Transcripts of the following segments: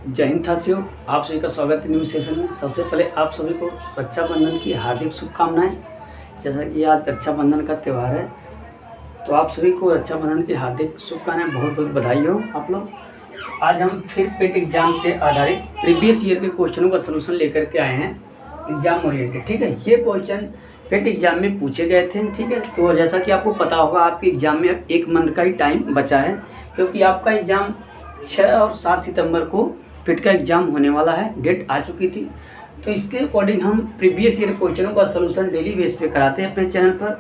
जय हिंद साथियों, आप सभी का स्वागत है न्यू सेशन में। सबसे पहले आप सभी को रक्षाबंधन की हार्दिक शुभकामनाएं। जैसा कि आज रक्षाबंधन का त्यौहार है, तो आप सभी को रक्षाबंधन की हार्दिक शुभकामनाएं, बहुत बहुत बधाई हो आप लोग। आज हम फिर पेट एग्जाम पे आधारित प्रीवियस ईयर के क्वेश्चनों का सलूशन लेकर के आए हैं, एग्जाम ओरिएंटेड। ठीक है, ये क्वेश्चन पेट एग्जाम में पूछे गए थे। ठीक है, तो जैसा कि आपको पता होगा, आपके एग्जाम में अब 1 मंथ का ही टाइम बचा है, क्योंकि आपका एग्जाम 6 और 7 सितंबर को पेट का एग्जाम होने वाला है। डेट आ चुकी थी, तो इसके अकॉर्डिंग हम प्रीवियस ईयर क्वेश्चनों का सलूशन डेली बेस पे कराते हैं अपने चैनल पर,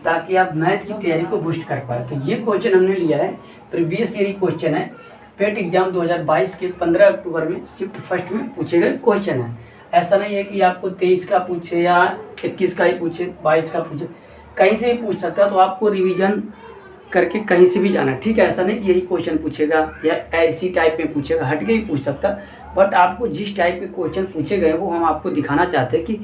ताकि आप मैथ की तैयारी को बूस्ट कर पाए। तो ये क्वेश्चन हमने लिया है, प्रीवियस ईयर क्वेश्चन है, पेट एग्जाम 2022 के 15 अक्टूबर में शिफ्ट फर्स्ट में पूछे गए क्वेश्चन है। ऐसा नहीं है कि आपको 23 का पूछे या 21 का ही पूछे, 22 का पूछे, कहीं से भी पूछ सकता है। तो आपको रिवीजन करके कहीं से भी जाना, ठीक है। ऐसा नहीं कि यही क्वेश्चन पूछेगा या ऐसी टाइप में पूछेगा, हट के भी पूछ सकता। बट आपको जिस टाइप के क्वेश्चन पूछे गए वो हम आपको दिखाना चाहते हैं कि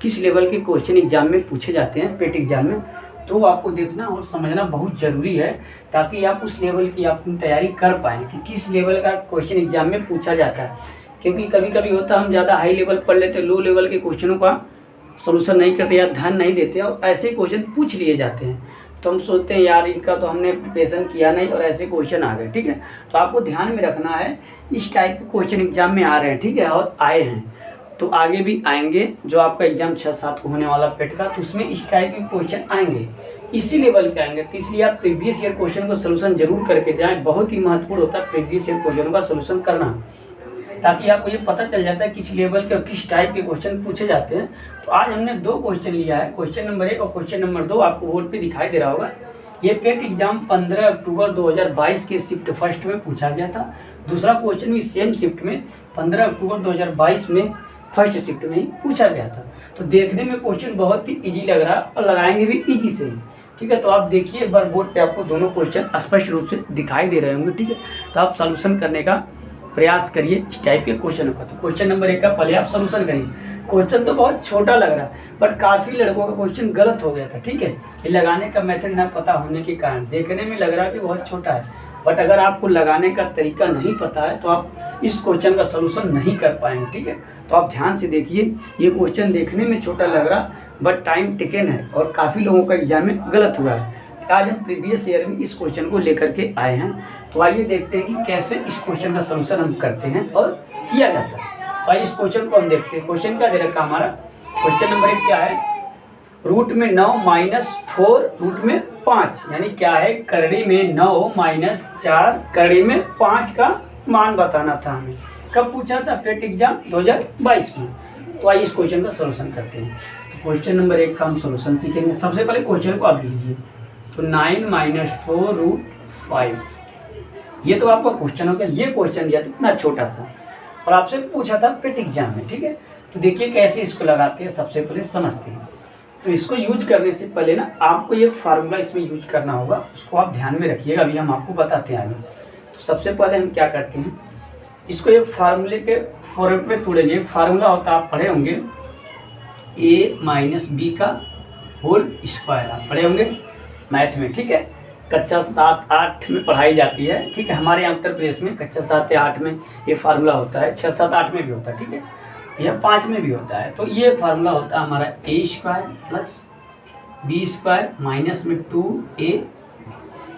किस लेवल के क्वेश्चन एग्जाम में पूछे जाते हैं पेट एग्जाम में। तो आपको देखना और समझना बहुत ज़रूरी है, ताकि आप उस लेवल की अपनी तैयारी कर पाएँ कि किस लेवल का क्वेश्चन एग्जाम में पूछा जाता है। क्योंकि कभी कभी होता है हम ज़्यादा हाई लेवल पढ़ लेते, लो लेवल के क्वेश्चनों का सोल्यूशन नहीं करते या ध्यान नहीं देते, और ऐसे क्वेश्चन पूछ लिए जाते हैं। तो हम सोचते हैं यार इनका तो हमने प्रिपरेशन किया नहीं और ऐसे क्वेश्चन आ गए। ठीक है, तो आपको ध्यान में रखना है, इस टाइप के क्वेश्चन एग्जाम में आ रहे हैं, ठीक है, और आए हैं, तो आगे भी आएंगे। जो आपका एग्जाम 6-7 को होने वाला पेट का, तो उसमें इस टाइप के क्वेश्चन आएंगे, इसी लेवल के आएंगे। तो इसलिए आप प्रीवियस ईयर क्वेश्चन को सोल्यूशन जरूर करके जाएँ। बहुत ही महत्वपूर्ण होता है प्रीवियस ईयर क्वेश्चन का सोल्यूशन करना, ताकि आपको ये पता चल जाता है किस लेवल के और किस टाइप के क्वेश्चन पूछे जाते हैं। तो आज हमने 2 क्वेश्चन लिया है, क्वेश्चन नंबर 1 और क्वेश्चन नंबर 2 आपको बोर्ड पे दिखाई दे रहा होगा। ये पेट एग्जाम 15 अक्टूबर 2022 के शिफ्ट फर्स्ट में पूछा गया था। दूसरा क्वेश्चन भी सेम शिफ्ट में 15 अक्टूबर 2022 में फर्स्ट शिफ्ट में ही पूछा गया था। तो देखने में क्वेश्चन बहुत ही ईजी लग रहा है और लगाएंगे भी ईजी से ही। ठीक है, तो आप देखिए एक बार बोर्ड पे आपको दोनों क्वेश्चन स्पष्ट रूप से दिखाई दे रहे होंगे। ठीक है, तो आप सॉल्यूशन करने का प्रयास करिए इस टाइप के क्वेश्चन का। तो क्वेश्चन नंबर 1 का पहले आप सॉल्यूशन करिए। क्वेश्चन तो बहुत छोटा लग रहा है, बट काफ़ी लड़कों का क्वेश्चन गलत हो गया था। ठीक है, ये लगाने का मेथड ना पता होने के कारण देखने में लग रहा है कि बहुत छोटा है, बट अगर आपको लगाने का तरीका नहीं पता है तो आप इस क्वेश्चन का सलूशन नहीं कर पाएंगे। ठीक है, तो आप ध्यान से देखिए। ये क्वेश्चन देखने में छोटा लग रहा, बट टाइम टेकन है और काफ़ी लोगों का एग्जाम में गलत हुआ है। आज हम प्रीवियस ईयर में इस क्वेश्चन को लेकर के आए हैं, तो आइए देखते हैं कि कैसे इस क्वेश्चन का सलूशन हम करते हैं और किया जाता है। तो आइए इस क्वेश्चन को हम देखते हैं। क्वेश्चन क्या दे रखा हमारा, क्वेश्चन नंबर 1 क्या है, रूट में 9 माइनस 4 रूट में 5, यानी क्या है, करड़ी में 9 माइनस 4 करड़ी में 5 का मान बताना था हमें। कब पूछा था, पेट एग्जाम 2022 में। तो आइए इस क्वेश्चन का सलूशन करते हैं। तो क्वेश्चन नंबर 1 का हम सलूशन सीखेंगे। सबसे पहले क्वेश्चन को आप लीजिए, तो 9 माइनस 4 रूट 5, ये तो आपका क्वेश्चन हो गया। ये क्वेश्चन दिया था, इतना छोटा था और आपसे पूछा था पेट एग्जाम में। ठीक है, तो देखिए कैसे इसको लगाते हैं, सबसे पहले समझते हैं। तो इसको यूज करने से पहले ना आपको ये फार्मूला इसमें यूज करना होगा, उसको आप ध्यान में रखिएगा, अभी हम आपको बताते हैं आगे। तो सबसे पहले हम क्या करते हैं, इसको एक फार्मूले के फॉर्म में तोड़ेंगे। एक फार्मूला होता है, आप पढ़े होंगे, a माइनस बी का होल स्क्वायर, आप पढ़े होंगे मैथ में। ठीक है, कक्षा 7-8 में पढ़ाई जाती है। ठीक है, हमारे यहाँ उत्तर प्रदेश में कक्षा 7 या 8 में ये फार्मूला होता है, 6, 7, 8 में भी होता है। ठीक है, या 5 में भी होता है। तो ये फार्मूला होता है हमारा a square plus B square minus में 2a।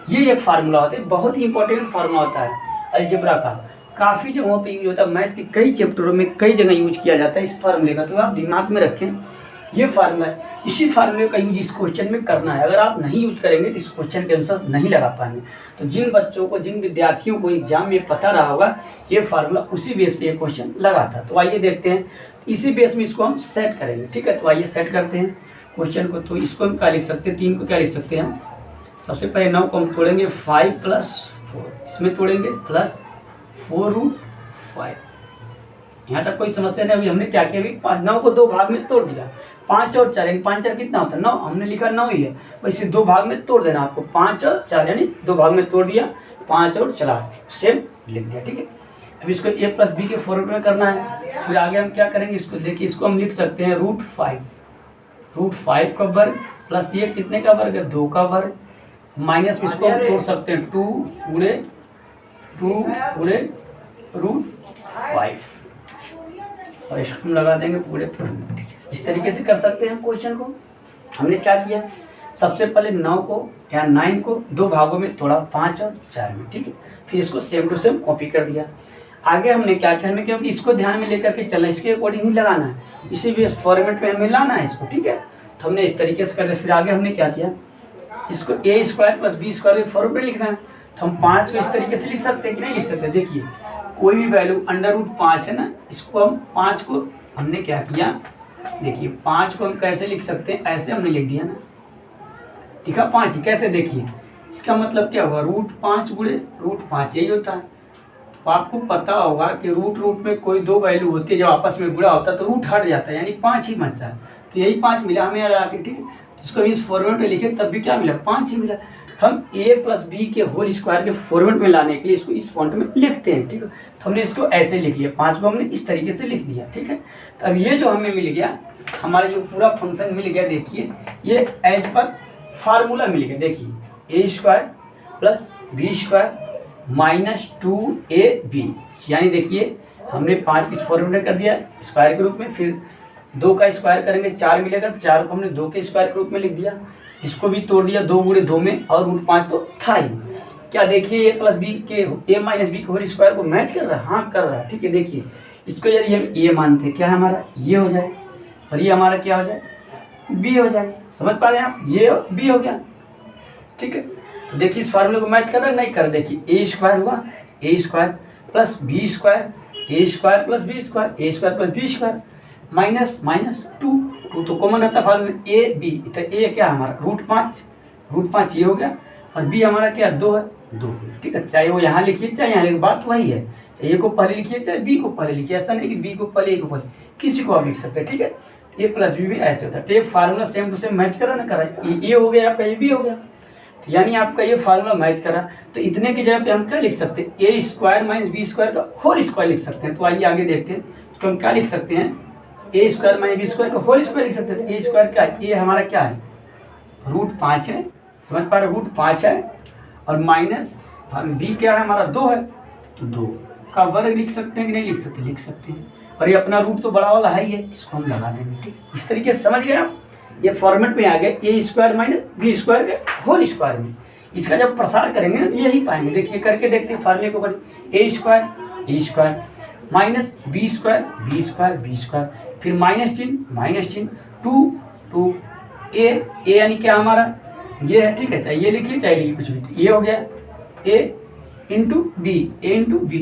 ये एक फार्मूला होता है, बहुत ही इंपॉर्टेंट फार्मूला होता है अलजेब्रा का। काफ़ी जगहों पे यूज होता है, मैथ के कई चैप्टरों में कई जगह यूज किया जाता है इस फार्मूले का। तो आप दिमाग में रखें, ये फार्मूला है, इसी फार्मूले का यूज इस क्वेश्चन में करना है। अगर आप नहीं यूज करेंगे तो इस क्वेश्चन के अनुसार नहीं लगा पाएंगे। तो जिन बच्चों को, जिन विद्यार्थियों को एग्जाम में पता रहा होगा, ये फार्मूला उसी बेस पे ये क्वेश्चन लगा था। तो आइए देखते हैं, इसी बेस में इसको हम सेट करेंगे। ठीक है, तो आइए सेट करते हैं क्वेश्चन को। तो इसको हम क्या लिख सकते हैं, 3 को क्या लिख सकते हैं हम, सबसे पहले 9 को हम तोड़ेंगे 5 + 4, इसमें तोड़ेंगे प्लस 4 रूट 5। यहाँ तक कोई समस्या नहीं। अभी हमने क्या किया, अभी 9 को 2 भाग में तोड़ दिया, 5 और 4 यानी 5 4 कितना होता है 9, हमने लिखा 9 ही है, और इसे 2 भाग में तोड़ देना आपको। 5 और 4 यानी 2 भाग में तोड़ दिया, 5 और 4 सेम लिख दिया। ठीक है, अब इसको a प्लस बी के फॉर्म में करना है। फिर आगे हम क्या करेंगे, इसको देखिए, इसको हम लिख सकते हैं रूट 5 का वर्ग प्लस ये कितने का वर्ग है, 2 का वर्ग, माइनस में इसको हम तोड़ सकते हैं 2 पूरे √5 और इसको हम लगा देंगे पूरे फॉर्मूले। ठीक है, इस तरीके से कर सकते हैं हम क्वेश्चन को। हमने क्या किया, सबसे पहले 9 को या 9 को 2 भागों में तोड़ा, 5 और 4 में। ठीक है, फिर इसको सेम टू सेम कॉपी कर दिया। आगे हमने क्या किया, हमें क्योंकि इसको ध्यान में लेकर के चलना, इसके अकॉर्डिंग ही लगाना है, इसी भी इस फॉर्मेट में हमें लाना है इसको। ठीक है, तो हमने इस तरीके से कर दिया। फिर आगे हमने क्या किया, इसको a² + b² के फॉर्म में लिखना है। तो हम 5 को इस तरीके से लिख सकते हैं कि नहीं लिख सकते। देखिए कोई भी वैल्यू √5 है ना, इसको हम 5 को हमने क्या किया, देखिए 5 को हम कैसे लिख सकते हैं, ऐसे हमने लिख दिया ना, लिखा 5 ही। कैसे, देखिए इसका मतलब क्या हुआ, √5 गुणे √5 यही होता है। तो आपको पता होगा कि रूट में कोई 2 वैल्यू होती है, जब आपस में गुणा होता है तो रूट हट जाता है, यानी 5 ही बचता है। तो यही 5 मिला हमें आके। ठीक है, तो इसको इस फॉर्मेट में लिखे तब भी क्या मिला, 5 ही मिला। तो हम a + b के होल स्क्वायर के फॉर्मेट में लाने के लिए इसको इस फॉन्ट में लिखते हैं। ठीक है, तो हमने इसको ऐसे लिख लिया, 5 को हमने इस तरीके से लिख दिया। ठीक है, तो अब ये जो हमें मिल गया, हमारा जो पूरा फंक्शन मिल गया, देखिए ये एज पर फार्मूला मिल गया। देखिए a² + b² - 2ab, यानी देखिए हमने 5 इस फॉर्मेट में कर दिया स्क्वायर के रूप में, फिर 2 का स्क्वायर करेंगे 4 मिलेगा, 4 को हमने 2 के स्क्वायर के रूप में लिख दिया। इसको भी तोड़ दिया 2 गुणे 2 में, और √5 तो था ही। क्या देखिए a + b के a - b के होल स्क्वायर को मैच कर रहा है, हाँ कर रहा है। ठीक है, देखिए इसको यदि हम a मानते हैं, क्या है हमारा, ये हो जाए, और ये हमारा क्या हो जाए, b हो जाए। समझ पा रहे हैं आप, ये b हो गया। ठीक है, तो देखिए इस फार्मूले को मैच कर रहा है, नहीं कर रहा। देखिए a² हुआ, a² + b² a² + b² -, 2 तो कॉमन रहता है फार्मूले a b। तो a क्या है हमारा, √5 ये हो गया, और b हमारा क्या 2 है, 2। ठीक है, चाहे वो यहाँ लिखिए चाहे यहाँ लिखिए, बात वही है, चाहे a को पहले लिखिए चाहे b को पहले लिखिए, ऐसा नहीं कि b को पहले a को पहले, किसी को आप लिख सकते हैं। ठीक है, a + b भी ऐसे होता है। तो ये formula same to same match करा ना, करा, ये हो गया आपका, ये b हो गया। तो यानी आपका ये फार्मूला मैच करा, तो इतने की जगह पे हम क्या लिख सकते हैं, a² - b² का होल स्क्वायर लिख सकते हैं। तो आइए आगे देखते हैं, तो हम क्या लिख सकते हैं, a² - b² का होल स्क्वायर लिख सकते हैं। तो a² क्या है, a हमारा क्या है, √5 है, समझ पा रहे, √5 है, और माइनस b क्या है हमारा, 2 है, तो 2 का वर्ग लिख सकते हैं कि नहीं लिख सकते, लिख सकते हैं। और ये अपना रूट तो बड़ा वाला है ही है, इसको हम लगा देंगे। ठीक, इस तरीके से समझ गए आप, ये फॉर्मेट में आ गए, a² - b² के होल स्क्वायर में। इसका जब प्रसार करेंगे ना तो यही पाएंगे। देखिए करके देखते हैं फार्मूले को, a² माइनस b², फिर माइनस चिन्ह 2 a यानी क्या हमारा ये है। ठीक है, चाहे ये लिखिए चाहे लिखिए कुछ भी, ये हो गया a ×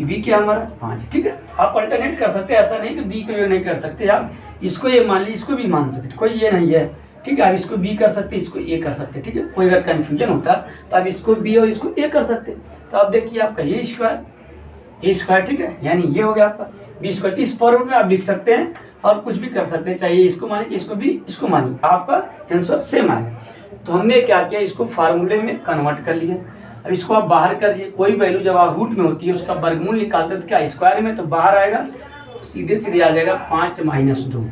b क्या हमारा 5। ठीक है, आप अल्टरनेट कर सकते हैं, ऐसा नहीं कि b को ये नहीं कर सकते आप, इसको ये मान लीजिए, इसको भी मान सकते, कोई ये नहीं है। ठीक है, आप इसको b कर सकते, इसको a कर सकते। ठीक है, कोई अगर कन्फ्यूजन होता तो आप इसको b और इसको a कर सकते। तो आप देखिए आपका a², ठीक है, यानी ये हो गया आपका b²। इस फॉर्म में आप लिख सकते हैं और कुछ भी कर सकते हैं, चाहिए इसको मानिए, इसको भी इसको मानिए, आपका आंसर सेम आएगा। तो हमने क्या किया, इसको फार्मूले में कन्वर्ट कर लिया। अब इसको आप बाहर कर दिए, कोई वैल्यू जब आप रूट में होती है उसका वर्गमूल निकालते हैं तो क्या स्क्वायर में, तो बाहर आएगा, तो सीधे आ जाएगा 5 - 2।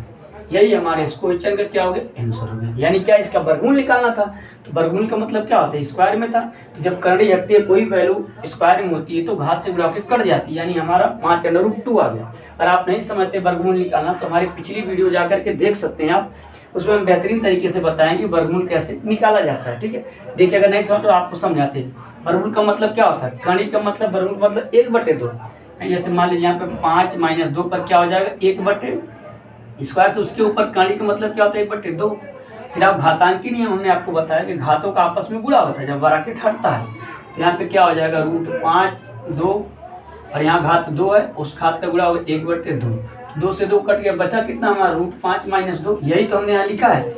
यही हमारे इस क्वेश्चन का क्या हो गया, आंसर हो गया। यानी क्या, इसका वर्गमूल निकालना था। तो वर्गमूल का मतलब क्या होता है, स्क्वायर में था, तो जब करड़ी हटती है कोई वैल्यू स्क्वायर में होती है तो घात से गुणा के कट जाती है, यानी हमारा 5√2 आ गया। अगर आप नहीं समझते वर्गमूल निकालना तो हमारी पिछली वीडियो जा करके देख सकते हैं आप, उसमें हम बेहतरीन तरीके से बताएंगे वर्गमूल कैसे निकाला जाता है। ठीक है, देखिए अगर नहीं समझ तो आपको समझाते हैं। वर्गमूल का मतलब क्या होता है, कड़ी का मतलब, वर्गमूल मतलब 1/2। जैसे मान लीजिए यहाँ पे 5 - 2 पर क्या हो जाएगा, 1/2 स्क्वायर, तो उसके ऊपर कड़ी का मतलब क्या होता है, 1/2। फिर आप घातांकी नियम हमने आपको बताया कि घातों का आपस में गुणा होता है जब ब्रैकेट हटता है, तो यहाँ पे क्या हो जाएगा, √5 2, और यहाँ घात 2 है, उस घात का गुणा होगा 1/2। 2 से 2 कट गया, बचा कितना हमारा, √5 - 2। यही तो हमने यहाँ लिखा है,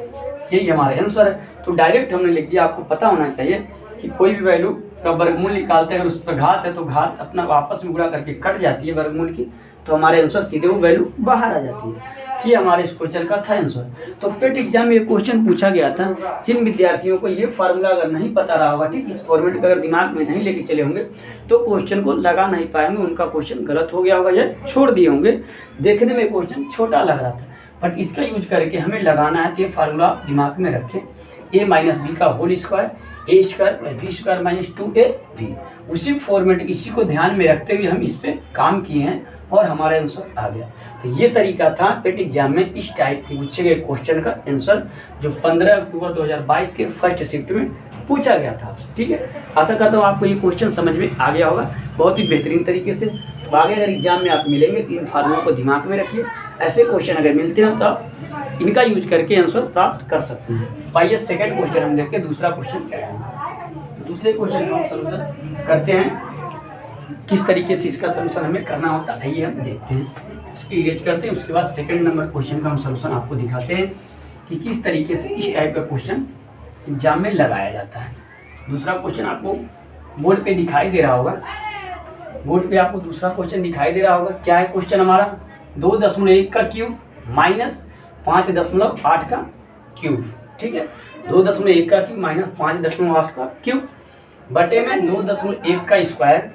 यही हमारा आंसर है। तो डायरेक्ट हमने लिख दिया। आपको पता होना चाहिए कि कोई भी वैल्यू का वर्गमूल निकालते हैं, अगर उस पर घात है तो घात अपना आपस में गुणा करके कट जाती है वर्गमूल की, तो हमारे आंसर सीधे वो वैल्यू बाहर आ जाती है। ये हमारे इस क्वेश्चन का था आंसर। तो पेट एग्जाम में ये क्वेश्चन पूछा गया था, जिन विद्यार्थियों को ये फार्मूला अगर नहीं पता रहा होगा, ठीक, इस फॉर्मेट का अगर दिमाग में नहीं लेके चले होंगे तो क्वेश्चन को लगा नहीं पाएंगे, उनका क्वेश्चन गलत हो गया होगा या छोड़ दिए होंगे। देखने में क्वेश्चन छोटा लग रहा था, बट इसका यूज करके हमें लगाना है, तो ये फार्मूला दिमाग में रखें, a - b का whole square A square plus B square minus 2ab। उसी फॉर्मेट, इसी को ध्यान में रखते हुए हम इस पे काम किए हैं और हमारा आंसर आ गया। तो ये तरीका था पेट एग्जाम में इस टाइप के पूछे गए क्वेश्चन का आंसर जो 15 अक्टूबर 2022 के फर्स्ट शिफ्ट में पूछा गया था। ठीक है, आशा करता हूँ आपको ये क्वेश्चन समझ में आ गया होगा बहुत ही बेहतरीन तरीके से। तो आगे अगर एग्जाम में आप मिलेंगे तो इन फार्मूलों को दिमाग में रखिए, ऐसे क्वेश्चन अगर मिलते हैं तो आप इनका यूज करके आंसर प्राप्त कर सकते हैं। तो आइए सेकेंड क्वेश्चन हम देखते हैं दूसरा क्वेश्चन क्या है। दूसरे क्वेश्चन का हम सोल्यूशन करते हैं, किस तरीके से इसका सोल्यूशन हमें करना होता है आइए हम देखते हैं। इसकी इरेज करते हैं, उसके बाद सेकंड नंबर क्वेश्चन का हम सोल्यूशन आपको दिखाते हैं कि किस तरीके से इस टाइप का क्वेश्चन एग्जाम में लगाया जाता है। दूसरा क्वेश्चन आपको बोर्ड पे दिखाई दे रहा होगा, बोर्ड पे आपको दूसरा क्वेश्चन दिखाई दे रहा होगा। क्या है क्वेश्चन हमारा? 2.1 का क्यूब माइनस 5.8 का क्यूब। ठीक है, 2.1 का क्यूब माइनस 5.8 का क्यूब बटे में 2.1 का स्क्वायर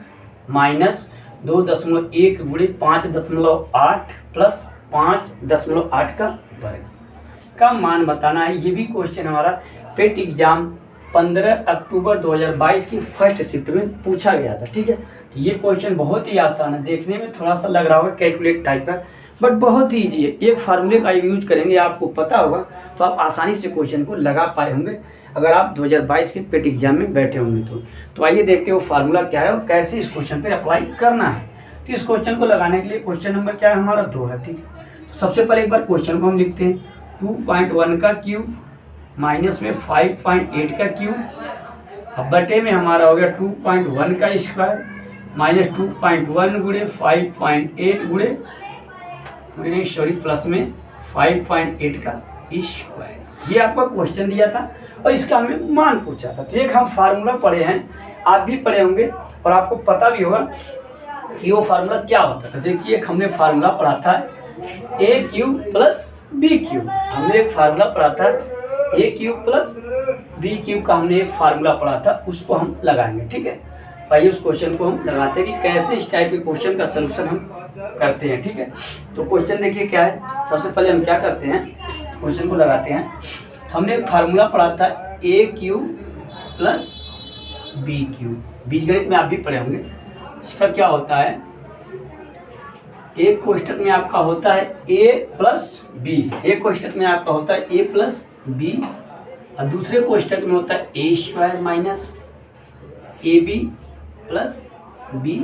माइनस 2.1 गुणे 5.8 प्लस 5.8 का वर्ग का मान बताना है। ये भी क्वेश्चन हमारा पेट एग्जाम 15 अक्टूबर 2022 की फर्स्ट शिफ्ट में पूछा गया था। ठीक है, तो ये क्वेश्चन बहुत ही आसान है, देखने में थोड़ा सा लग रहा होगा कैलकुलेट टाइप का, बट बहुत ही ईजी है। एक फार्मूले का यूज करेंगे, आपको पता होगा तो आप आसानी से क्वेश्चन को लगा पाए होंगे अगर आप 2022 के पेट एग्जाम में बैठे होंगे तो आइए देखते हैं वो फार्मूला क्या है और कैसे इस क्वेश्चन पर अप्लाई करना है। तो इस क्वेश्चन को लगाने के लिए क्वेश्चन नंबर क्या है हमारा 2 है। ठीक है, तो सबसे पहले एक बार क्वेश्चन को हम लिखते हैं। 2.1 का क्यूब माइनस में 5.8 का क्यूब, अब बटे में हमारा हो गया 2.1 का स्क्वायर माइनस 2.1 गुणे 5.8 गुणे प्लस में 5.8 का स्क्वायर। ये आपका क्वेश्चन दिया था और इसका हमें मान पूछा था। तो एक हम फार्मूला पढ़े हैं, आप भी पढ़े होंगे और आपको पता भी होगा कि वो फार्मूला क्या होता था। देखिए एक हमने फार्मूला पढ़ा था ए क्यूब प्लस बी क्यूब, हमने एक फार्मूला पढ़ा था ए क्यूब प्लस बी क्यूब का हमने एक फार्मूला पढ़ा था, उसको हम लगाएंगे। ठीक है, आइए उस क्वेश्चन को हम लगाते हैं कि कैसे इस टाइप के क्वेश्चन का सलूशन हम करते हैं। ठीक है, तो क्वेश्चन देखिए क्या है। सबसे पहले हम क्या करते हैं, क्वेश्चन को लगाते हैं। हमने एक फार्मूला पढ़ा था ए क्यूब प्लस बी क्यूब, बीजगणित में आप भी पढ़े होंगे। इसका क्या होता है, एक कोष्टक में आपका होता है a प्लस बी, एक कोष्टक में आपका होता है a प्लस बी और दूसरे कोष्टक में होता है A square minus A B plus B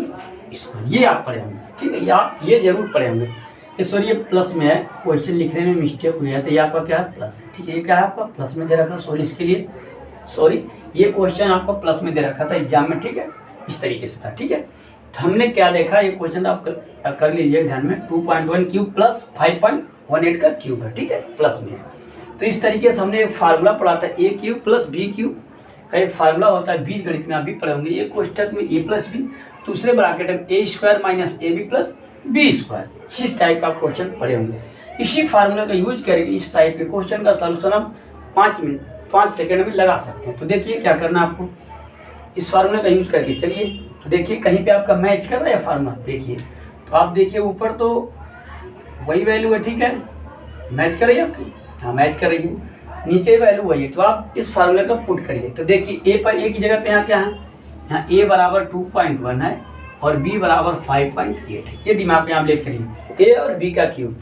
square. ये आप पढ़े होंगे। ठीक है, आप ये जरूर पढ़े होंगे। सॉरी ये प्लस में है, क्वेश्चन लिखने में मिस्टेक हुई है, तो ये आपका क्या है प्लस है। ठीक है, ये क्या है आपका प्लस में दे रखा, सॉरी इसके लिए सॉरी, ये क्वेश्चन आपका प्लस में दे रखा था एग्जाम में। ठीक है, इस तरीके से था। ठीक है, तो हमने क्या देखा, ये क्वेश्चन आप कर लीजिए ध्यान में। 2.1 क्यूब प्लस 5.18 का क्यूब है। ठीक है, प्लस में है। तो इस तरीके से हमने एक फार्मूला पढ़ा था ए क्यूब प्लस बी क्यूब का एक फार्मूला होता है, बीजगणित में आप भी पढ़े होंगे। ये कोष्टक में ए प्लस बी, दूसरे ब्रैकेट में A square minus A B plus B square. इस टाइप का आप क्वेश्चन पढ़े होंगे। इसी फार्मूले का यूज करके इस टाइप के क्वेश्चन का सलूशन हम 5 सेकेंड में लगा सकते हैं। तो देखिए क्या करना आपको, इस फार्मूले का यूज करके चलिए। तो देखिए कहीं पे आपका मैच कर रहा है फार्मूला, देखिए तो आप देखिए ऊपर तो वही वैल्यू है। ठीक है, मैच कर रही है आपकी, हाँ मैच कर रही है। नीचे वैल्यू वही है, तो आप इस फार्मूले का पुट करिए। तो देखिए ए पर ए की जगह पे यहाँ क्या है, यहाँ ए बराबर 2.1 है और बी बराबर 5.8 है। ये दिमाग में आप ले चलिए। ए और बी का क्यूब,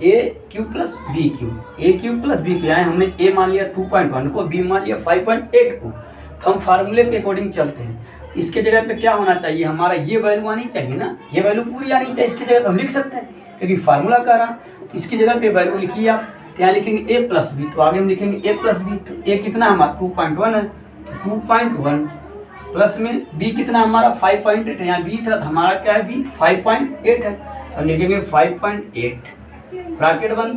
ए क्यूब प्लस बी क्यूब, ए क्यूब प्लस बी क्यूब, यहाँ हमने ए मान लिया 2.1 को, बी मान लिया 5.8 को। तो हम फार्मूले के अकॉर्डिंग चलते हैं। तो इसके जगह पे क्या होना चाहिए, हमारा ये वैल्यू आनी चाहिए ना, ये वैल्यू पूरी आनी चाहिए। इसकी जगह पे हम लिख सकते हैं क्योंकि फार्मूला कर रहा। तो इसकी जगह पे वैल्यू लिखिए आप, तो यहाँ लिखेंगे ए प्लस बी, तो आगे हम लिखेंगे ए प्लस बी। तो ए कितना हमारा 2.1 है, 2.1 प्लस में बी कितना हमारा 5.8 है, यहाँ बी था तो हमारा क्या है बी 5.8 है, तो लिखेंगे 5.8 ब्रैकेट 1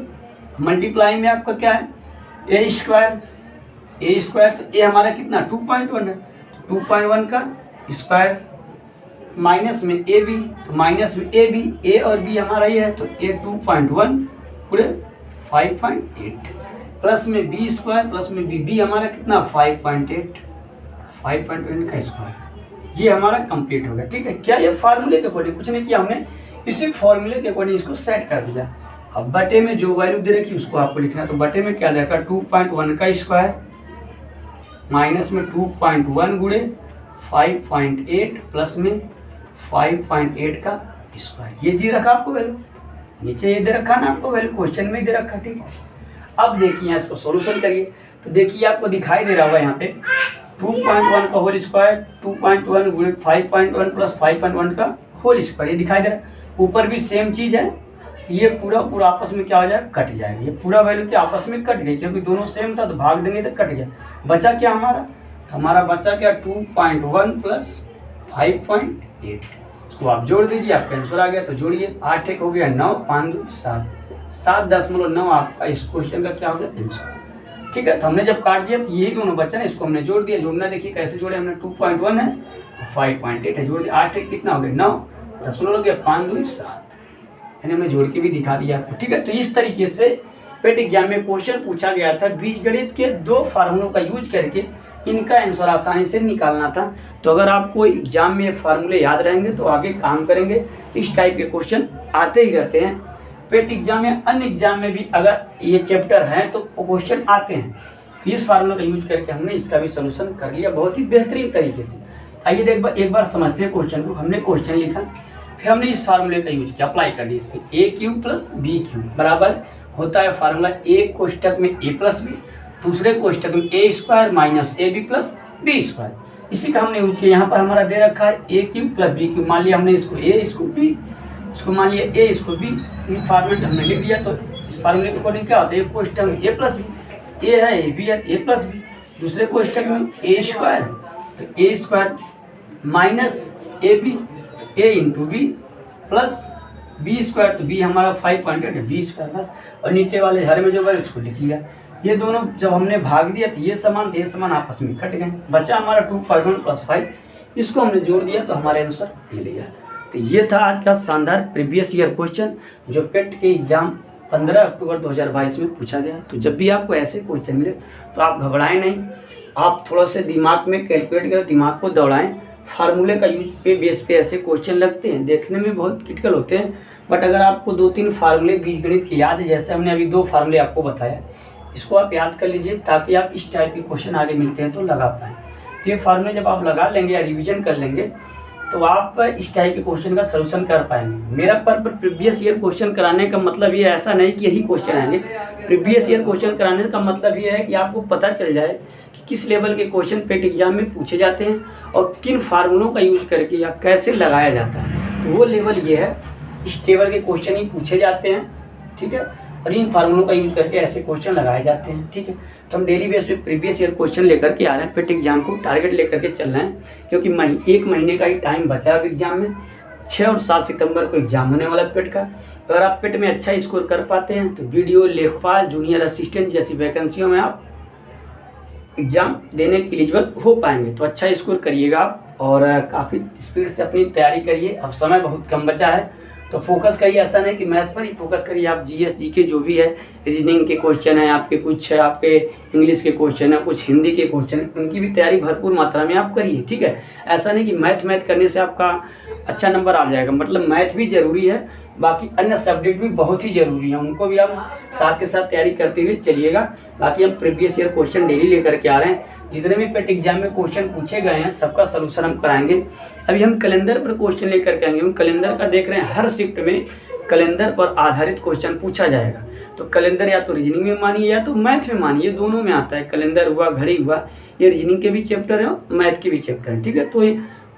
मल्टीप्लाई में आपका क्या है ए स्क्वायर, तो ए हमारा कितना 2.1 है, 2.1 का स्क्वायर माइनस में ए बी, तो माइनस में ए बी, ए और बी हमारा ये है, तो ए 2.1 पूरे 5.8 प्लस में बी स्क्वायर प्लस में बी, बी हमारा कितना 5.8 का स्क्वायर। ये हमारा कंप्लीट हो गया। ठीक है, क्या ये फार्मूले के अकॉर्डिंग कुछ नहीं किया हमने, इसी फार्मूले के अकॉर्डिंग इसको सेट कर दिया। अब बटे में जो वैल्यू दे रखी उसको आपको लिखना है। तो बटे में क्या दे रखा 2.1 का स्क्वायर माइनस में 2.1 गुणे 5.8 प्लस में 5.8 का स्क्वायर। ये जी रखा आपको वैल्यू, नीचे ये दे रखा ना आपको वैल्यू, क्वेश्चन में दे रखा, ठीक है। अब देखिए इसको सॉल्यूशन करिए, तो देखिए आपको दिखाई दे रहा होगा यहाँ पे 2.1 का होल स्क्वायर, 2.1 गुणे 5.1 प्लस 5.1 का होल स्क्वायर, ये दिखाई दे रहा है। ऊपर भी सेम चीज़ है, ये पूरा पूरा आपस में क्या हो जाएगा, कट जाएगा। ये पूरा वैल्यू क्या आपस में कट गई, क्योंकि दोनों सेम था तो भाग देंगे तो कट गया। बचा क्या हमारा, तो हमारा बचा क्या 2.1 प्लस 5.8, इसको आप जोड़ दीजिए, आपका आंसर आ गया। तो जोड़िए, 8 एक हो गया 9, 5 2 7, 7.9 आपका इस क्वेश्चन का क्या हो गया आंसर, ठीक है। तो हमने जब काट दिया तो यही दोनों बच्चा ना, इसको हमने जोड़ दिया। जोड़ना देखिए कैसे जोड़े, हमने 2.1 है 5.8 है, जोड़ दिया। 8 एक कितना हो गया 9, 10 हो गया 5 2 7, यानी हमने जोड़ के भी दिखा दिया आपको, ठीक है। तो इस तरीके से पेट एग्जाम में क्वेश्चन पूछा गया था, बीजगणित के 2 फार्मूलों का यूज करके इनका आंसर आसानी से निकालना था। तो अगर आपको एग्जाम में फार्मूले याद रहेंगे तो आगे काम करेंगे। इस टाइप के क्वेश्चन आते ही रहते हैं पेट एग्जाम में, अन्य एग्जाम में भी अगर ये चैप्टर हैं तो क्वेश्चन आते हैं। तो इस फार्मूले का यूज करके हमने इसका भी सोल्यूशन कर लिया बहुत ही बेहतरीन तरीके से। आइए एक बार समझते हैं क्वेश्चन को। हमने क्वेश्चन लिखा, फिर हमने इस फार्मूले का यूज किया, अप्लाई कर दिया इस पर। ए क्यूब प्लस बी क्यूब बराबर होता है फार्मूला एक कोष्टक में ए प्लस बी, दूसरे कोष्टक में A square minus A B plus B square. इसी का हमने यूज किया। यहाँ पर हमारा दे रखा है ए क्यूब प्लस बी क्यूब, मान लिया हमने इसको ए, इसको बी, इसको मान लिया ए, इसको बी, इस फॉर्मेट हमने लिख दिया। तो इस फार्मूले के अकॉर्डिंग क्या होता है, एक कोष्टक में ए प्लस बी, ए है ए बी है ए प्लस बी, दूसरे कोष्टक में ए स्क्वायर, तो A square minus A B, तो A into B plus B square, तो बी हमारा 5.8 है, बी स्क्वायर बस। और नीचे वाले हर में जो है उसको लिख लिया। ये दोनों जब हमने भाग दिया तो ये समान आपस में कट गए, बचा हमारा 2.1 प्लस 5, इसको हमने जोड़ दिया तो हमारे आंसर मिल गया। तो ये था आज का शानदार प्रीवियस ईयर क्वेश्चन जो पेट के एग्जाम 15 अक्टूबर 2022 में पूछा गया। तो जब भी आपको ऐसे क्वेश्चन मिले तो आप घबराएं नहीं, आप थोड़ा से दिमाग में कैलकुलेट करें, दिमाग को दौड़ाएं। फार्मूले का यूज पे बेस पे ऐसे क्वेश्चन लगते हैं, देखने में बहुत क्रिटिकल होते हैं, बट अगर आपको 2-3 फार्मूले बीजगणित के याद है, जैसे हमने अभी 2 फार्मूले आपको बताया, इसको आप याद कर लीजिए ताकि आप इस टाइप के क्वेश्चन आगे मिलते हैं तो लगा पाएँ। तो ये फार्मूले जब आप लगा लेंगे या रिविजन कर लेंगे तो आप इस टाइप के क्वेश्चन का सलूशन कर पाएंगे। मेरा पर प्रीवियस ईयर क्वेश्चन कराने का मतलब ये ऐसा नहीं कि यही क्वेश्चन आएंगे। प्रीवियस ईयर क्वेश्चन कराने का मतलब ये है कि आपको पता चल जाए कि किस लेवल के क्वेश्चन पेट एग्जाम में पूछे जाते हैं और किन फार्मूलों का यूज करके या कैसे लगाया जाता है। तो वो लेवल ये है, इस टेबल के क्वेश्चन ही पूछे जाते हैं, ठीक है, और इन फार्मूलों का यूज करके ऐसे क्वेश्चन लगाए जाते हैं, ठीक है। तो हम डेली बेस पे प्रीवियस ईयर क्वेश्चन लेकर के आ रहे हैं, पेट एग्जाम को टारगेट लेकर के चल रहे हैं, क्योंकि 1 महीने का ही टाइम बचा है एग्जाम में। 6 और 7 सितंबर को एग्जाम होने वाला है पेट का। अगर आप पेट में अच्छा स्कोर कर पाते हैं तो वीडियो, लेखपाल, जूनियर असिस्टेंट जैसी वैकेंसियों में आप एग्ज़ाम देने के एलिजिबल हो पाएंगे। तो अच्छा स्कोर करिएगा आप और काफ़ी स्पीड से अपनी तैयारी करिए। अब समय बहुत कम बचा है तो फोकस करिए, ऐसा नहीं कि मैथ पर ही फोकस करिए, आप जीएस जीके जो भी है, रीजनिंग के क्वेश्चन है आपके, कुछ आपके इंग्लिश के क्वेश्चन है, कुछ हिंदी के क्वेश्चन है, उनकी भी तैयारी भरपूर मात्रा में आप करिए, ठीक है। ऐसा नहीं कि मैथ करने से आपका अच्छा नंबर आ जाएगा, मतलब मैथ भी ज़रूरी है, बाकी अन्य सब्जेक्ट भी बहुत ही ज़रूरी है, उनको भी आप साथ के साथ तैयारी करते हुए चलिएगा। बाकी हम प्रीवियस ईयर क्वेश्चन डेली लेकर के आ रहे हैं, जितने भी पेट एग्जाम में क्वेश्चन पूछे गए हैं सबका सलूशन हम कराएंगे। अभी हम कैलेंडर पर क्वेश्चन लेकर के आएंगे। हम कैलेंडर का देख रहे हैं, हर शिफ्ट में कैलेंडर पर आधारित क्वेश्चन पूछा जाएगा। तो कैलेंडर या तो रीजनिंग में मानिए या तो मैथ में मानिए, दोनों में आता है। कैलेंडर हुआ, घड़ी हुआ, ये रीजनिंग के भी चैप्टर है और मैथ के भी चैप्टर है, ठीक है। तो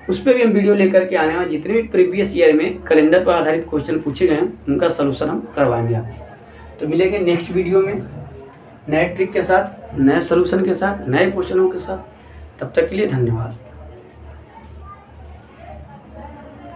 उस पर भी हम वीडियो लेकर के आने वाले, जितने भी प्रीवियस ईयर में कैलेंडर पर आधारित क्वेश्चन पूछे गए हैं उनका सलूशन हम करवाएंगे आपको। तो मिलेंगे नेक्स्ट वीडियो में नए ट्रिक के साथ, नए सलूशन के साथ, नए क्वेश्चनों के साथ। तब तक के लिए धन्यवाद।